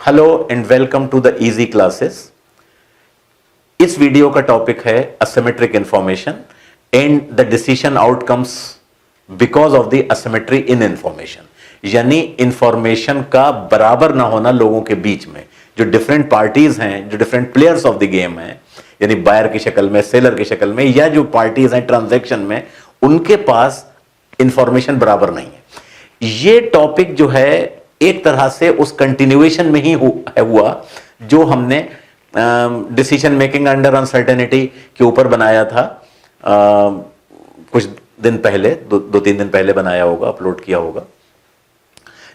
Hello and welcome to the easy classes. इस video का topic है asymmetric information and the decision outcomes because of the asymmetry in information, यानी information का बराबर ना होना लोगों के बीच में। जो डिफरेंट पार्टीज हैं, जो different players of the game हैं, यानी बायर की शक्ल में, सेलर की शक्ल में, या जो पार्टीज हैं ट्रांजैक्शन में, उनके पास इंफॉर्मेशन बराबर नहीं है। ये टॉपिक जो है एक तरह से उस कंटिन्यूएशन में ही हुआ जो हमने डिसीजन मेकिंग अंडर अनसर्टेनिटी के ऊपर बनाया था। कुछ दिन पहले, दो तीन दिन पहले बनाया होगा, अपलोड किया होगा,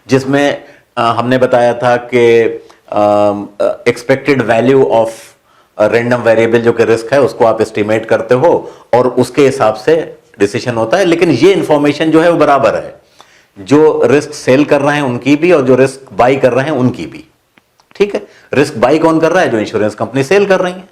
जिसमें हमने बताया था कि expected value of random variable जो कि रिस्क है उसको आप एस्टिमेट करते हो और उसके हिसाब से डिसीजन होता है। लेकिन ये इंफॉर्मेशन जो है वो बराबर है, जो रिस्क सेल कर रहे हैं उनकी भी और जो रिस्क बाई कर रहे हैं उनकी भी। ठीक है, रिस्क बाई कौन कर रहा है? जो इंश्योरेंस कंपनी सेल कर रही है,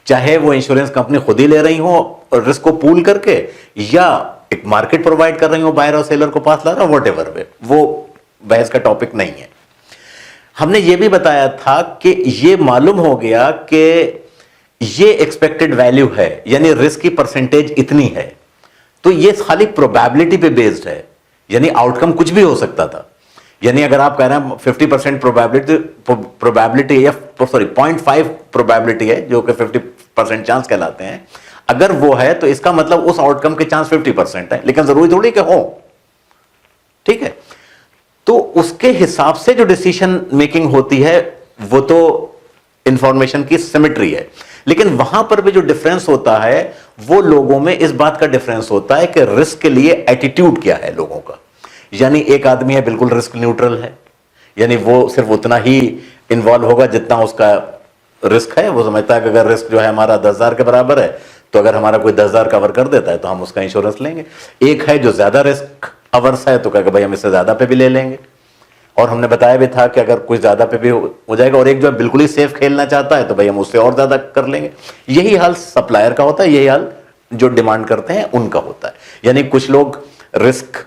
चाहे वो इंश्योरेंस कंपनी खुद ही ले रही हो रिस्क को पूल करके, या एक मार्केट प्रोवाइड कर रही हो, बायर और सेलर को पास ला रहा, वॉट एवर वे, वो बहस का टॉपिक नहीं है। हमने ये भी बताया था कि ये मालूम हो गया कि ये एक्सपेक्टेड वैल्यू है, यानी रिस्क की परसेंटेज इतनी है, तो ये खाली प्रोबेबिलिटी पे बेस्ड है, यानी आउटकम कुछ भी हो सकता था। यानी अगर आप कह रहे हैं 50% प्रोबेबिलिटी या 0.5 प्रोबेबिलिटी है, जो कि 50% चांस कहलाते हैं, अगर वो है तो इसका मतलब उस आउटकम के चांस 50% है, लेकिन जरूरी थोड़ी कि हो। ठीक है, तो उसके हिसाब से जो डिसीजन मेकिंग होती है वो तो इंफॉर्मेशन की सिमेट्री है। लेकिन वहां पर भी जो डिफरेंस होता है वो लोगों में इस बात का डिफरेंस होता है कि रिस्क के लिए एटीट्यूड क्या है लोगों का। यानी एक आदमी है बिल्कुल रिस्क न्यूट्रल है, यानी वो सिर्फ उतना ही इन्वॉल्व होगा जितना उसका रिस्क है। वो समझता है कि अगर रिस्क जो है हमारा 10,000 के बराबर है, तो अगर हमारा कोई 10,000 कवर कर देता है तो हम उसका इंश्योरेंस लेंगे। एक है जो ज्यादा रिस्क अवर्स है, तो कहेगा भाई हम इससे ज्यादा पे भी ले लेंगे। और हमने बताया भी था कि अगर कुछ ज्यादा पे भी हो जाएगा, और एक जो बिल्कुल ही सेफ खेलना चाहता है तो भाई हम उससे और ज्यादा कर लेंगे। यही हाल सप्लायर का होता है, यही हाल जो डिमांड करते हैं उनका होता है। यानी कुछ लोग रिस्क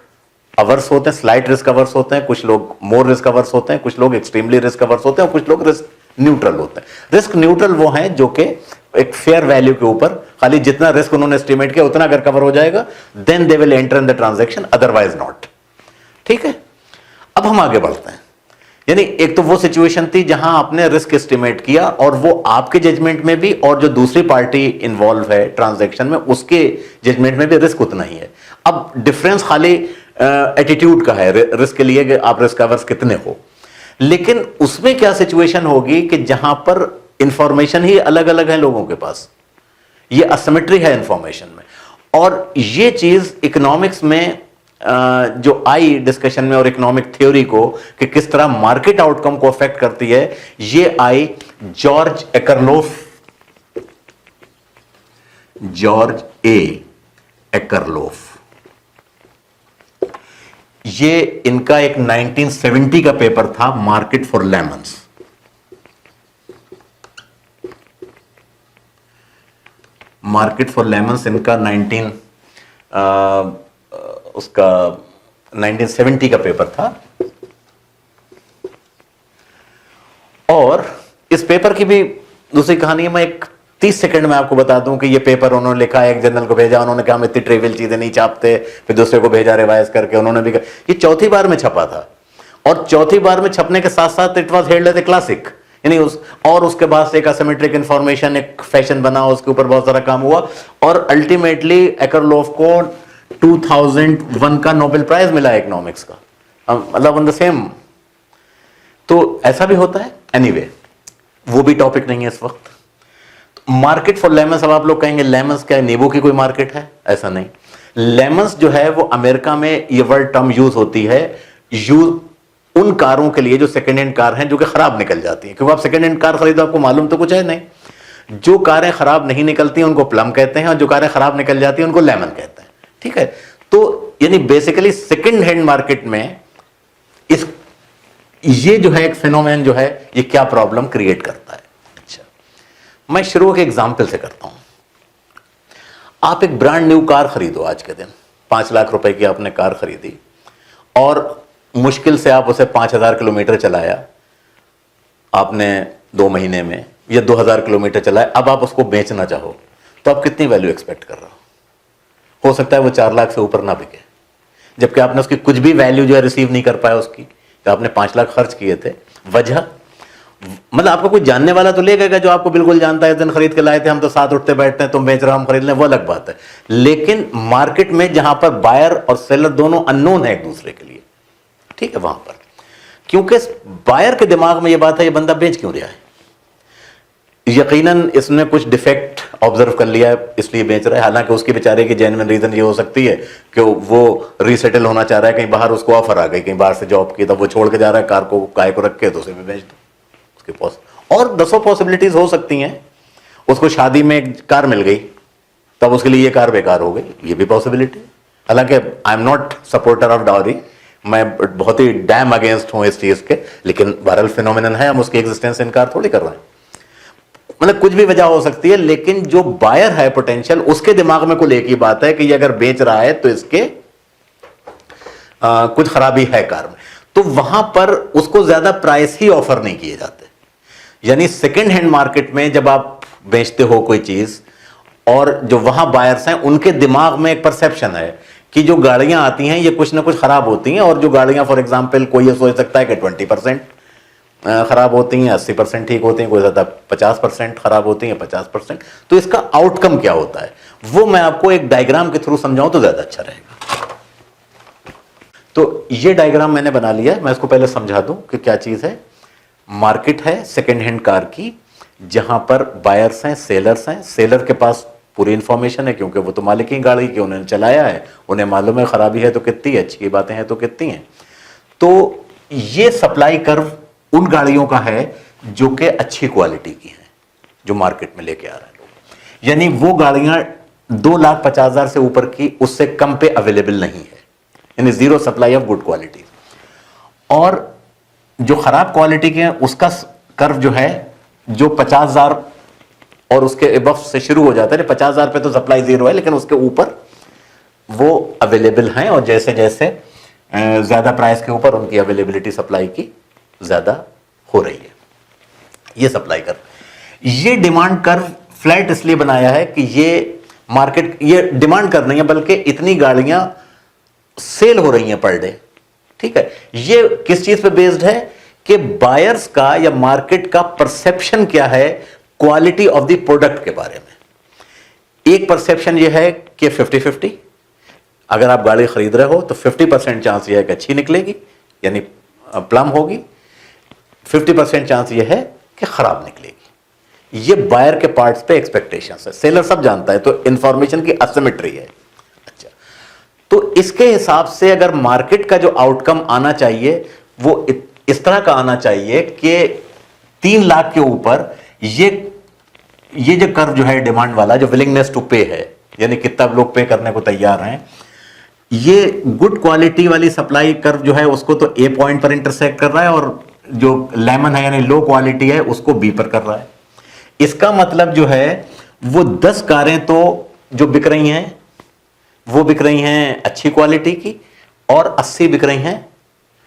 अवर्स होते हैं, स्लाइट रिस्क अवर्स होते हैं, कुछ लोग मोर रिस्क अवर्स होते हैं, कुछ लोग एक्सट्रीमली रिस्क अवर्स होते हैं, और कुछ लोग रिस्क न्यूट्रल होते हैं। रिस्क न्यूट्रल वो हैं जो कि एक फेयर वैल्यू के ऊपर खाली जितना रिस्क उन्होंने एस्टिमेट किया उतना अगर कवर हो जाएगा, then they will enter in the transaction, otherwise not. ठीक है, अब हम आगे बढ़ते हैं। यानी एक तो वो सिचुएशन थी जहां आपने रिस्क एस्टिमेट किया और वो आपके जजमेंट में भी, और जो दूसरी पार्टी इन्वॉल्व है ट्रांजैक्शन में उसके जजमेंट में भी रिस्क उतना ही है। अब डिफरेंस खाली एटीट्यूड का है रिस्क के लिए कि आप रिस्क अवर्स कितने हो। लेकिन उसमें क्या सिचुएशन होगी कि जहां पर इंफॉर्मेशन ही अलग अलग है लोगों के पास, ये असिमेट्री है इंफॉर्मेशन में। और ये चीज इकोनॉमिक्स में जो आई डिस्कशन में और इकोनॉमिक थ्योरी को कि किस तरह मार्केट आउटकम को अफेक्ट करती है, ये आई जॉर्ज ए एकरलोफ। ये इनका एक 1970 का पेपर था, market for lemons. Market for lemons इनका 1970 का पेपर था। और इस पेपर की भी दूसरी कहानी मैं एक 30 सेकंड में आपको बता दूं कि ये पेपर उन्होंने लिखा, एक जर्नल को भेजा, उन्होंने कहा हम इतनी ट्रिवियल चीजें नहीं छापते, फिर दूसरे को भेजा रिवाइज करके, उन्होंने भी कहा। ये चौथी बार में छपा था, और चौथी बार में छपने के साथ साथ it was held as a classic. यानी और उसके बाद से एक असिमेट्रिक इंफॉर्मेशन एक फैशन बना, उसके ऊपर बहुत सारा काम हुआ, और अल्टीमेटली एकरलोफ को 2001 का नोबेल प्राइज मिला इकोनॉमिक्स का, मतलब ऑन द सेम। तो ऐसा भी होता है। एनीवे, वो भी टॉपिक नहीं है इस वक्त। मार्केट फॉर लेमन्स, अब आप लोग कहेंगे लेमन्स क्या है, नींबू की कोई मार्केट है? ऐसा नहीं। लेमन्स जो है वो अमेरिका में ये वर्ड टर्म यूज होती है, यूज उन कारों के लिए जो सेकेंड हैंड कार हैं जो कि खराब निकल जाती हैं। क्योंकि आप सेकेंड हैंड कार खरीदो, आपको मालूम तो कुछ है नहीं। जो कारें खराब नहीं निकलती हैं उनको प्लम कहते हैं, और जो कारें खराब निकल जाती हैं उनको लेमन कहते हैं। ठीक है, तो यानी बेसिकली सेकेंड हैंड मार्केट में ये जो है एक फिनोमेन जो है, ये क्या प्रॉब्लम क्रिएट करता है। अच्छा, मैं शुरू के एग्जाम्पल से करता हूं। आप एक ब्रांड न्यू कार खरीदो, आज के दिन 5 लाख रुपए की आपने कार खरीदी, और मुश्किल से आप उसे 5,000 किलोमीटर चलाया, आपने 2 महीने में या 2000 किलोमीटर चलाए, अब आप उसको बेचना चाहो तो आप कितनी वैल्यू एक्सपेक्ट कर रहे हो सकता है वो 4 लाख से ऊपर ना बिके, जबकि आपने उसकी कुछ भी वैल्यू जो है रिसीव नहीं कर पाया उसकी, तो आपने 5 लाख खर्च किए थे। वजह मतलब आपको कोई जानने वाला तो ले गएगा जो आपको बिल्कुल जानता है, दिन खरीद के लाए थे, हम तो साथ उठते बैठते हैं, तुम बेच रहे हो हम खरीद लें, वो अलग बात है। लेकिन मार्केट में जहां पर बायर और सेलर दोनों अननोन है एक दूसरे के लिए, ठीक है, वहां पर क्योंकि बायर के दिमाग में ये बात है ये बंदा बेच क्यों रहा है, यकीनन इसने कुछ डिफेक्ट ऑब्जर्व कर लिया है इसलिए बेच रहा है। हालांकि उसकी बेचारे की जेन्युइन रीजन ये हो सकती है कि वो रीसेटल होना चाह रहा है, कहीं बाहर उसको ऑफर आ गई, कहीं बाहर से जॉब की, तब वो छोड़ के जा रहा है कार को, काय को रख के, तो उसे भी बेच दो उसके और 10 पॉसिबिलिटीज हो सकती हैं। उसको शादी में एक कार मिल गई तब उसके लिए ये कार बेकार हो गई, ये भी पॉसिबिलिटी। हालांकि I am not supporter of dowry, मैं बहुत ही डैम अगेंस्ट हूं इस चीज के, लेकिन वायरल फिनोमिनन है, हम उसकी एग्जिस्टेंस से इनकार थोड़ी कर रहे हैं। मतलब कुछ भी वजह हो सकती है, लेकिन जो बायर है पोटेंशियल, उसके दिमाग में कुल एक ही बात है कि ये अगर बेच रहा है तो इसके कुछ खराबी है कार में, तो वहां पर उसको ज्यादा प्राइस ही ऑफर नहीं किए जाते। यानी सेकेंड हैंड मार्केट में जब आप बेचते हो कोई चीज, और जो वहां बायर्स हैं उनके दिमाग में एक परसेप्शन है कि जो गाड़ियां आती हैं ये कुछ ना कुछ खराब होती हैं, और जो गाड़ियां फॉर एग्जांपल कोई ये सोच सकता है कि 20% खराब होती हैं, 80% ठीक होती हैं, कोई ज्यादा 50% खराब होती हैं, 50%। तो इसका आउटकम क्या होता है वो मैं आपको एक डायग्राम के थ्रू समझाऊं तो ज्यादा अच्छा रहेगा। तो ये डायग्राम मैंने बना लिया, मैं इसको पहले समझा दूं कि क्या चीज है। मार्केट है सेकेंड हैंड कार की, जहां पर बायर्स हैं, सेलर्स हैं। सेलर के पास पूरी इंफॉर्मेशन है क्योंकि वो तो मालिक ही गाड़ी की, उन्होंने चलाया है, उन्हें मालूम है खराबी है तो कितनी है, अच्छी बातें हैं तो कितनी हैं। तो ये सप्लाई कर्व उन गाड़ियों का है जो कि अच्छी क्वालिटी की हैं, जो मार्केट में लेके आ रहे हैं लोग। यानी वो गाड़ियां 2,50,000 से ऊपर की, उससे कम पे अवेलेबल नहीं है, यानी zero supply of good quality. और जो खराब क्वालिटी के हैं उसका कर्व जो है, जो 50,000 और उसके अबव से शुरू हो जाता है। 50,000 पे तो सप्लाई जीरो है, लेकिन उसके ऊपर वो अवेलेबल हैं, और जैसे जैसे ज्यादा प्राइस के ऊपर उनकी अवेलेबिलिटी सप्लाई की ज्यादा हो रही है। ये सप्लाई कर्व, ये डिमांड कर्व फ्लैट इसलिए बनाया है कि ये मार्केट, ये डिमांड कर नहीं है बल्कि इतनी गाड़ियां सेल हो रही हैं पर डे, ठीक है। ये किस चीज पे बेस्ड है कि बायर्स का या मार्केट का परसेप्शन क्या है क्वालिटी ऑफ द प्रोडक्ट के बारे में। एक परसेप्शन ये है कि 50-50, अगर आप गाड़ी खरीद रहे हो तो 50% चांस यह है कि अच्छी निकलेगी, यानी प्लम होगी, 50% चांस यह है कि खराब निकलेगी। ये बायर के पार्ट्स पे एक्सपेक्टेशंस है, सेलर सब जानता है, तो इंफॉर्मेशन की असिमेट्री है। अच्छा, तो इसके हिसाब से अगर मार्केट का जो आउटकम आना चाहिए वो इस तरह का आना चाहिए कि 3 लाख के ऊपर ये जो कर्व जो है डिमांड वाला, जो विलिंगनेस टू पे है, यानी कितना लोग पे करने को तैयार हैं, ये गुड क्वालिटी वाली सप्लाई कर्व जो है उसको तो ए पॉइंट पर इंटरसेक्ट कर रहा है, और जो लेमन है यानी लो क्वालिटी है उसको बी पर कर रहा है। इसका मतलब जो है वो 10 कारें तो जो बिक रही हैं वो बिक रही हैं अच्छी क्वालिटी की, और 80 बिक रही हैं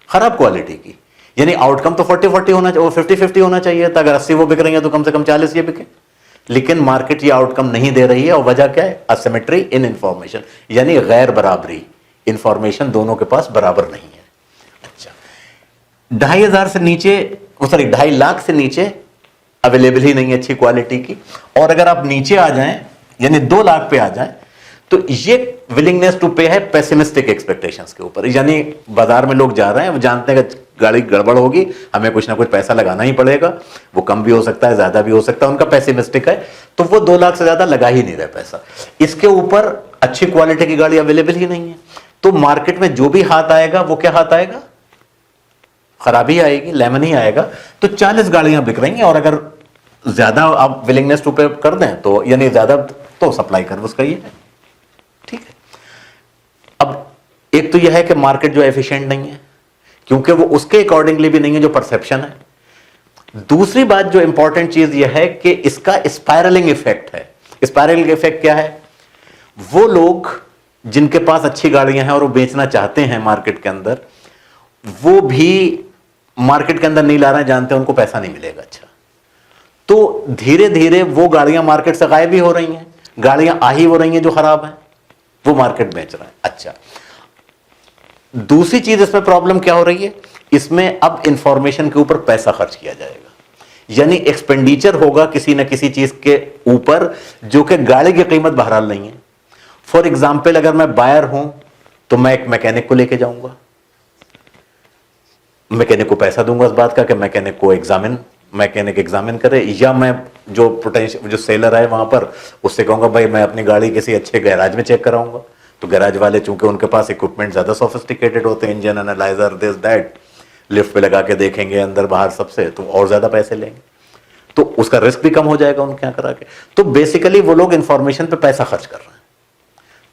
खराब क्वालिटी की। यानी आउटकम तो 40-40 होना चाहिए, 50-50 होना चाहिए था। अगर 80 वो बिक रही है तो कम से कम 40 ये बिके, लेकिन मार्केट ये आउटकम नहीं दे रही है, और वजह क्या है? असिमेट्री इन इंफॉर्मेशन, यानी गैर बराबरी, इंफॉर्मेशन दोनों के पास बराबर नहीं है। अच्छा, 2,500 से नीचे, सॉरी 2.5 लाख से नीचे अवेलेबल ही नहीं है अच्छी क्वालिटी की, और अगर आप नीचे आ जाएं यानी 2 लाख पे आ जाएं तो ये विलिंगनेस टू पे है पेसिमिस्टिक एक्सपेक्टेशंस के ऊपर। यानी बाजार में लोग जा रहे हैं, वो जानते हैं कि गाड़ी गड़बड़ होगी, हमें कुछ ना कुछ पैसा लगाना ही पड़ेगा, वो कम भी हो सकता है ज्यादा भी हो सकता है, उनका पेसिमिस्टिक है, तो वो 2 लाख से ज्यादा लगा ही नहीं रहे पैसा। इसके ऊपर अच्छी क्वालिटी की गाड़ी अवेलेबल ही नहीं है, तो मार्केट में जो भी हाथ आएगा वो क्या हाथ आएगा? खराबी आएगी, लेमन ही आएगा। तो 40 गाड़ियां बिक रही हैं, और अगर ज्यादा आप विलिंगनेस टू पे कर दें तो यानी ज्यादा, तो सप्लाई कर्व उसका ये है, ठीक है। अब एक तो यह है कि मार्केट जो एफिशिएंट नहीं है, क्योंकि वो उसके अकॉर्डिंगली भी नहीं है जो परसेप्शन है। दूसरी बात जो इंपॉर्टेंट चीज यह है कि इसका स्पाइरलिंग इफेक्ट है। स्पाइरलिंग इफेक्ट क्या है? वो लोग जिनके पास अच्छी गाड़ियां हैं और वो बेचना चाहते हैं मार्केट के अंदर, वो भी मार्केट के अंदर नहीं ला रहे हैं, जानते हैं उनको पैसा नहीं मिलेगा। अच्छा, तो धीरे धीरे वो गाड़ियां मार्केट से गायब भी हो रही हैं, गाड़ियां आ ही हो रही हैं जो खराब हैं, वो मार्केट बेच रहा है। अच्छा, दूसरी चीज इसमें प्रॉब्लम क्या हो रही है, इसमें अब इंफॉर्मेशन के ऊपर पैसा खर्च किया जाएगा, यानी एक्सपेंडिचर होगा किसी न किसी चीज के ऊपर जो कि गाड़ी की कीमत बहरहाल नहीं है। फॉर एग्जाम्पल, अगर मैं बायर हूं तो मैं एक मैकेनिक को लेके जाऊंगा, मैकेनिक को पैसा दूंगा इस बात का कि मैकेनिक को मैकेनिक एग्जामिन करे, या मैं जो पोटेंशियल जो सेलर है वहां पर उससे कहूंगा भाई मैं अपनी गाड़ी किसी अच्छे गैराज में चेक कराऊंगा। तो गैराज वाले चूंकि उनके पास इक्विपमेंट ज्यादा सोफिस्टिकेटेड होते हैं, engine analyser this that, lift पे लगा के देखेंगे अंदर बाहर सबसे, तो और ज्यादा पैसे लेंगे, तो उसका रिस्क भी कम हो जाएगा उनके यहां करा के। तो बेसिकली वो लोग इंफॉर्मेशन पे पैसा खर्च कर रहे हैं,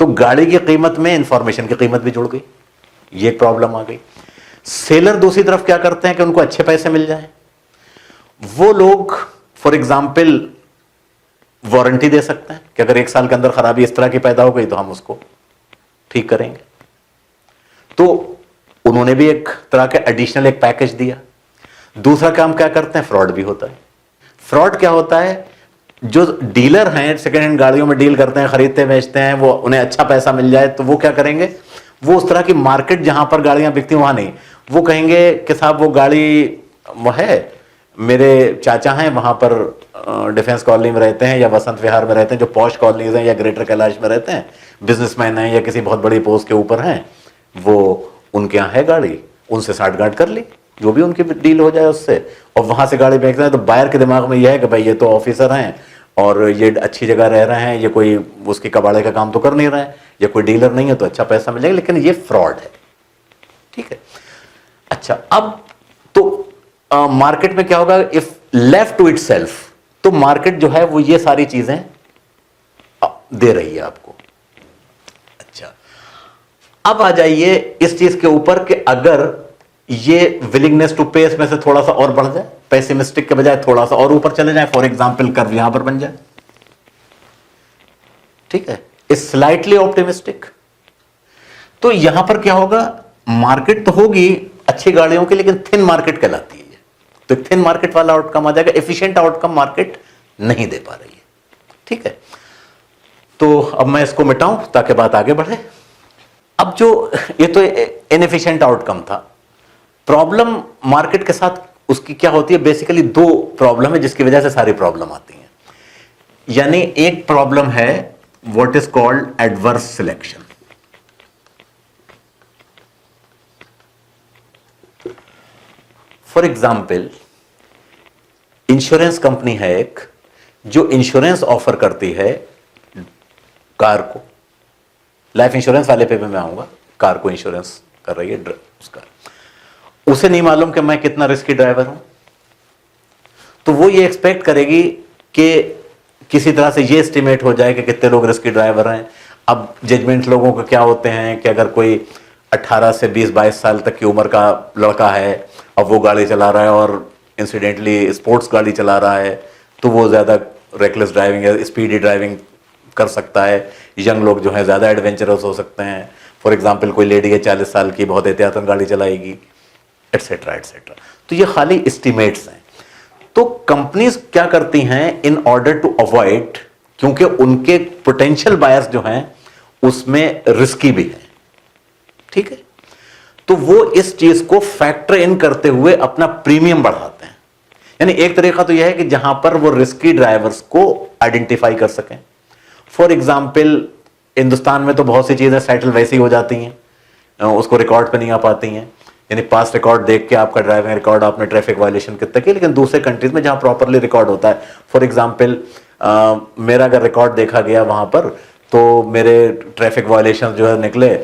तो गाड़ी की कीमत में इंफॉर्मेशन की कीमत भी जुड़ गई, ये प्रॉब्लम आ गई। सेलर दूसरी तरफ क्या करते हैं कि उनको अच्छे पैसे मिल जाएं, वो लोग फॉर एग्जाम्पल वारंटी दे सकते हैं कि अगर 1 साल के अंदर खराबी इस तरह की पैदा हो गई तो हम उसको ठीक करेंगे। तो उन्होंने भी एक तरह के एडिशनल एक पैकेज दिया। दूसरा काम क्या करते हैं, फ्रॉड भी होता है। फ्रॉड क्या होता है, जो डीलर हैं सेकेंड हैंड गाड़ियों में डील करते हैं, खरीदते बेचते हैं, वो उन्हें अच्छा पैसा मिल जाए तो वो क्या करेंगे, वो उस तरह की मार्केट जहां पर गाड़ियां बिकती वहां नहीं, वो कहेंगे कि साहब वो गाड़ी वो है, मेरे चाचा हैं वहां पर डिफेंस कॉलोनी में रहते हैं या वसंत विहार में रहते हैं, जो पॉश कॉलोनीज हैं, या ग्रेटर कैलाश में रहते हैं, बिजनेसमैन हैं या किसी बहुत बड़ी पोस्ट के ऊपर हैं, वो उनके यहाँ है गाड़ी, उनसे साठगांठ कर ली, जो भी उनकी डील हो जाए उससे, और वहां से गाड़ी बेचते हैं। तो बायर के दिमाग में यह है कि भाई ये तो ऑफिसर हैं और ये अच्छी जगह रह रहे हैं, ये कोई उसके कबाड़े का काम तो कर नहीं रहे हैं, ये कोई डीलर नहीं है तो अच्छा पैसा मिलेगा, लेकिन ये फ्रॉड है। ठीक है, अच्छा, अब तो मार्केट में क्या होगा, इफ लेफ्ट टू इटसेल्फ, तो मार्केट जो है वो ये सारी चीजें दे रही है आपको। अच्छा, अब आ जाइए इस चीज के ऊपर कि अगर ये विलिंगनेस टू पे इसमें से थोड़ा सा और बढ़ जाए, पेसिमिस्टिक के बजाय थोड़ा सा और ऊपर चले जाए, फॉर एग्जांपल कर्व यहां पर बन जाए, ठीक है, इस स्लाइटली ऑप्टिमिस्टिक, तो यहां पर क्या होगा, मार्केट तो होगी अच्छी गाड़ियों की, लेकिन थिन मार्केट कहलाती है, तो थिन मार्केट वाला आउटकम आ जाएगा, एफिशिएंट आउटकम मार्केट नहीं दे पा रही है। ठीक है, तो अब मैं इसको मिटाऊं ताकि बात आगे बढ़े। अब जो ये तो इनएफिशिएंट आउटकम था, प्रॉब्लम मार्केट के साथ उसकी क्या होती है, बेसिकली 2 प्रॉब्लम है जिसकी वजह से सारी प्रॉब्लम आती है। यानी एक प्रॉब्लम है what is called adverse selection. For example, insurance company है एक, जो इंश्योरेंस ऑफर करती है कार को, लाइफ इंश्योरेंस वाले पे मैं आऊंगा, कार को इंश्योरेंस कर रही है उसका, उसे नहीं मालूम कि मैं कितना रिस्की ड्राइवर हूं, तो वो ये एक्सपेक्ट करेगी कि किसी तरह से ये एस्टिमेट हो जाए कि कितने लोग रिस्की ड्राइवर हैं। अब जजमेंट लोगों के क्या होते हैं कि अगर कोई 18 से 20-22 साल तक की उम्र का लड़का है, अब वो गाड़ी चला रहा है और इंसिडेंटली स्पोर्ट्स गाड़ी चला रहा है, तो वो ज़्यादा रेकलेस ड्राइविंग या स्पीडी ड्राइविंग कर सकता है। यंग लोग जो हैं ज़्यादा एडवेंचरस हो सकते हैं। फॉर एग्जांपल, कोई लेडी है 40 साल की, बहुत एहतियातन गाड़ी चलाएगी, एटसेट्रा एटसेट्रा। तो ये खाली एस्टिमेट्स हैं। तो कंपनीज क्या करती हैं इन ऑर्डर टू अवॉइड, क्योंकि उनके पोटेंशियल बायर्स जो हैं उसमें रिस्की भी है, ठीक है, तो वो इस चीज को फैक्टर इन करते हुए अपना प्रीमियम बढ़ाते हैं। यानी एक तरीका तो यह है कि जहां पर वो रिस्की ड्राइवर्स को आइडेंटिफाई कर सकें। फॉर एग्जाम्पल, हिंदुस्तान में तो बहुत सी चीजें सेटल वैसी हो जाती हैं, उसको रिकॉर्ड पे नहीं आ पाती हैं, यानी पास रिकॉर्ड देख के आपका ड्राइविंग रिकॉर्ड, आपने ट्रैफिक वायलेशन कितने की, लेकिन दूसरे कंट्रीज में जहां प्रॉपरली रिकॉर्ड होता है, फॉर एग्जाम्पल मेरा अगर रिकॉर्ड देखा गया वहां पर, तो मेरे ट्रैफिक वायलेशन जो है निकले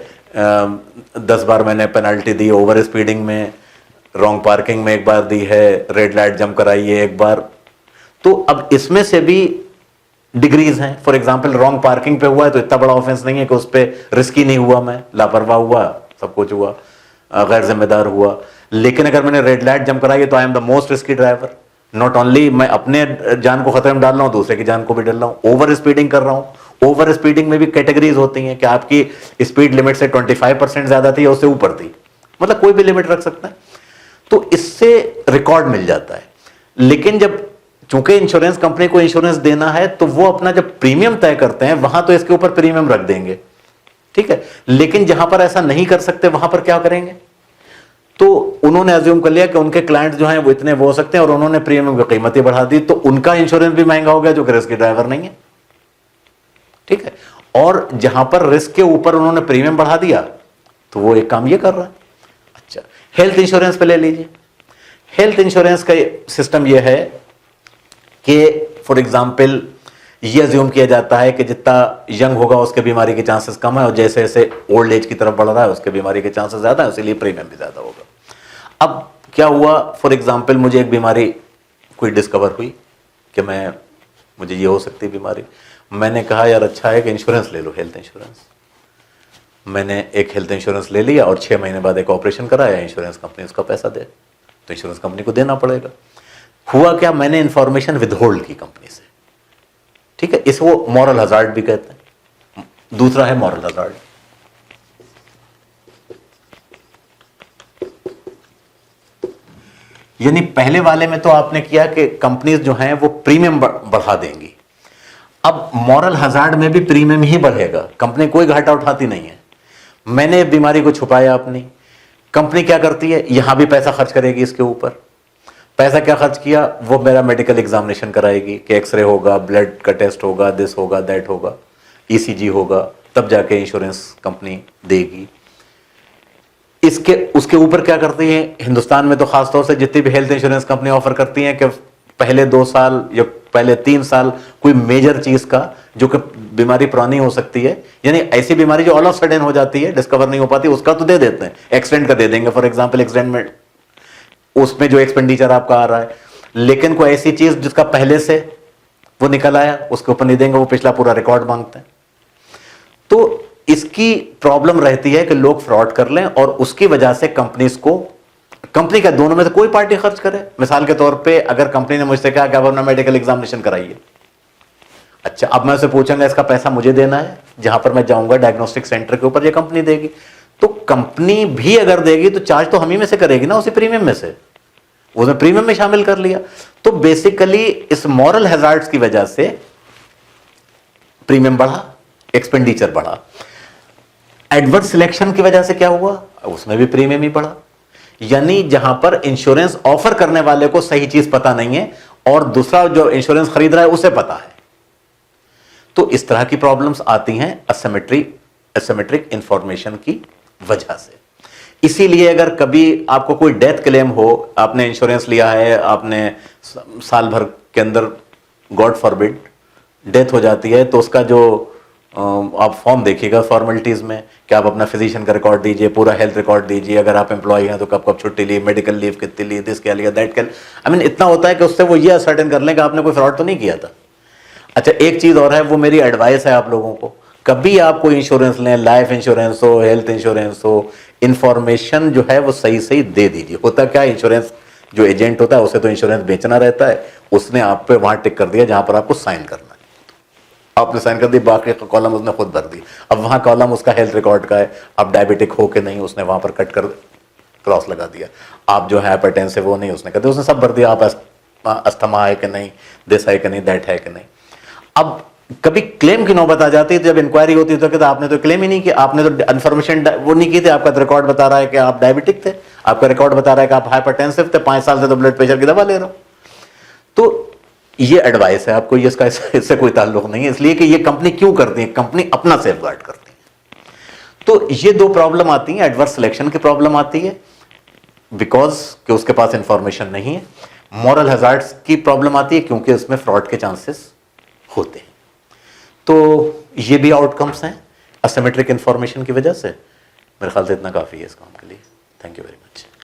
10 बार मैंने पेनल्टी दी, ओवर स्पीडिंग में, रॉन्ग पार्किंग में 1 बार दी है, रेड लाइट जंप कराई है 1 बार। तो अब इसमें से भी डिग्रीज हैं। फॉर एग्जांपल, रॉन्ग पार्किंग पे हुआ है तो इतना बड़ा ऑफेंस नहीं है कि उस पर रिस्की नहीं हुआ, मैं लापरवाह हुआ, सब कुछ हुआ, गैर जिम्मेदार हुआ। लेकिन अगर मैंने रेड लाइट जंप कराई है तो I am the most risky driver. Not only मैं अपने जान को खतरे में डाल रहा हूं, दूसरे की जान को भी डाल रहा हूं, ओवर स्पीडिंग कर रहा हूं। ओवर स्पीडिंग में भी कैटेगरीज होती हैं कि आपकी स्पीड लिमिट से 25% ज्यादा थी या उससे ऊपर थी, मतलब कोई भी लिमिट रख सकते हैं। तो इससे रिकॉर्ड मिल जाता है। लेकिन जब चूंकि इंश्योरेंस कंपनी को इंश्योरेंस देना है तो वो अपना जब प्रीमियम तय करते हैं वहां तो इसके ऊपर प्रीमियम रख देंगे, ठीक है। लेकिन जहां पर ऐसा नहीं कर सकते वहां पर क्या करेंगे, तो उन्होंने अज्यूम कर लिया कि उनके क्लाइंट जो हैं वो इतने वो हो सकते हैं और उन्होंने प्रीमियम की कीमत ही बढ़ा दी, तो उनका इंश्योरेंस भी महंगा हो गया जो कि रिस्क ड्राइवर नहीं है, ठीक है। और जहां पर रिस्क के ऊपर उन्होंने प्रीमियम बढ़ा दिया तो वो एक काम ये कर रहा है। अच्छा, हेल्थ इंश्योरेंस पे ले लीजिए। हेल्थ इंश्योरेंस का सिस्टम ये है कि फॉर एग्जाम्पल ये अज्यूम किया जाता है कि जितना यंग होगा उसके बीमारी के चांसेस कम है और जैसे जैसे ओल्ड एज की तरफ बढ़ रहा है उसके बीमारी के चांसेस ज्यादा है, इसलिए प्रीमियम भी ज्यादा होगा। अब क्या हुआ, फॉर एग्जाम्पल मुझे एक बीमारी कोई डिस्कवर हुई कि मुझे ये हो सकती है बीमारी। मैंने कहा यार अच्छा है कि इंश्योरेंस ले लो, हेल्थ इंश्योरेंस। मैंने एक हेल्थ इंश्योरेंस ले लिया और 6 महीने बाद एक ऑपरेशन कराया, इंश्योरेंस कंपनी उसका पैसा दे, तो इंश्योरेंस कंपनी को देना पड़ेगा। हुआ क्या, मैंने इंफॉर्मेशन विदहोल्ड की कंपनी से, ठीक है। इसे वो मॉरल हजार्ड भी कहते हैं। दूसरा है मॉरल हजार्ड। यानी पहले वाले में तो आपने किया कि कंपनीज जो हैं वो प्रीमियम बढ़ा देंगी, अब मॉरल हजार्ड में भी प्रीमियम ही बढ़ेगा, कंपनी कोई घाटा उठाती नहीं है। मैंने बीमारी को छुपाया अपनी, कंपनी क्या करती है, यहां भी पैसा खर्च करेगी इसके ऊपर। पैसा क्या खर्च किया, वो मेरा मेडिकल एग्जामिनेशन कराएगी कि एक्सरे होगा, ब्लड का टेस्ट होगा, दिस होगा, दैट होगा, ईसीजी होगा, तब जाके इंश्योरेंस कंपनी देगी। इसके उसके ऊपर क्या करती है, हिंदुस्तान में तो खासतौर से जितनी भी हेल्थ इंश्योरेंस कंपनी ऑफर करती हैं कि पहले 2 साल या पहले 3 साल कोई मेजर चीज का जो कि बीमारी पुरानी हो सकती है, यानी ऐसी बीमारी जो ऑल ऑफ सडन हो जाती है, डिस्कवर नहीं हो पाती, उसका तो दे देते हैं, एक्सीडेंट का दे देंगे फॉर एग्जाम्पल, एक्सीडेंट में उसमें जो एक्सपेंडिचर आपका आ रहा है। लेकिन कोई ऐसी चीज जिसका पहले से वो निकल आया उसके ऊपर नहीं देंगे, वो पिछला पूरा रिकॉर्ड मांगते हैं। तो इसकी प्रॉब्लम रहती है कि लोग फ्रॉड कर लें और उसकी वजह से कंपनी का दोनों में से कोई पार्टी खर्च करे। मिसाल के तौर पे अगर कंपनी ने मुझसे कहा कि आप अपना मेडिकल एग्जामिनेशन कराइए, अच्छा अब मैं उसे पूछूंगा इसका पैसा मुझे देना है, जहां पर मैं जाऊंगा डायग्नोस्टिक सेंटर के ऊपर ये कंपनी देगी, तो कंपनी भी अगर देगी तो चार्ज तो हम ही में से करेगी ना, उसी प्रीमियम में से, उसने प्रीमियम में शामिल कर लिया। तो बेसिकली इस मॉरल हैजार्ड्स की वजह से प्रीमियम बढ़ा, एक्सपेंडिचर बढ़ा। एडवर्स सिलेक्शन की वजह से क्या हुआ, उसमें भी प्रीमियम ही बढ़ा। यानी जहां पर इंश्योरेंस ऑफर करने वाले को सही चीज पता नहीं है और दूसरा जो इंश्योरेंस खरीद रहा है उसे पता है, तो इस तरह की प्रॉब्लम्स आती हैं एसिमेट्रिक इंफॉर्मेशन की वजह से। इसीलिए अगर कभी आपको कोई डेथ क्लेम हो, आपने इंश्योरेंस लिया है, आपने साल भर के अंदर गॉड फॉरबिड डेथ हो जाती है, तो उसका जो आप फॉर्म देखिएगा फॉर्मेलिटीज में कि आप अपना फिजिशियन का रिकॉर्ड दीजिए, पूरा हेल्थ रिकॉर्ड दीजिए, अगर आप एम्प्लॉय हैं तो कब कब छुट्टी ली, मेडिकल लीव कितनी ली, दिस क्या लिया, दैट क्या, आई मीन इतना होता है कि उससे वो ये असर्टेन कर लें कि आपने कोई फ्रॉड तो नहीं किया था। अच्छा एक चीज और है, वो मेरी एडवाइस है आप लोगों को, कभी आप कोई इंश्योरेंस लें, लाइफ इंश्योरेंस हो, हेल्थ इंश्योरेंस हो, इंफॉर्मेशन जो है वो सही सही दे दीजिए। होता क्या है, इंश्योरेंस जो एजेंट होता है उसे तो इंश्योरेंस बेचना रहता है, उसने आप पे वहां टिक कर दिया जहां पर आपको साइन करना है, आपने साइन कर दी, बाकी कॉलम उसने खुद भर दी। अब वहां कॉलम उसका हेल्थ रिकॉर्ड का है, अब डायबिटिक हो के नहीं, उसने वहां पर कट कर क्रॉस लगा दिया। आप जो है हाइपरटेंसिव वो नहीं, उसने कहते उसने सब भर दिया, आप अस्थमा है कि नहीं, दिस है कि नहीं, दैट है कि नहीं। अब कभी क्लेम की नौबत आ जाती है, जब इंक्वायरी होती है तो कहते आपने तो क्लेम ही नहीं किया, आपने तो इन्फॉर्मेशन वो नहीं की थी, आपका तो रिकॉर्ड बता रहा है कि आप डायबिटिक थे, आपका रिकॉर्ड बता रहा है कि आप हाइपरटेंसिव थे, 5 साल से तो ब्लड प्रेशर की दवा ले रहे हो। तो ये एडवाइस है आपको, ये इससे कोई ताल्लुक नहीं है, इसलिए कि ये कंपनी क्यों करती है, कंपनी अपना सेफ गार्ड करती है। तो ये 2 प्रॉब्लम आती है, एडवर्स सिलेक्शन की प्रॉब्लम आती है बिकॉज कि उसके पास इंफॉर्मेशन नहीं है, मॉरल हैजार्ड्स की प्रॉब्लम आती है क्योंकि उसमें फ्रॉड के चांसेस होते हैं। तो ये भी आउटकम्स हैं असिमेट्रिक इंफॉर्मेशन की वजह से। मेरे ख्याल से इतना काफी है इस काम के लिए। Thank you very much.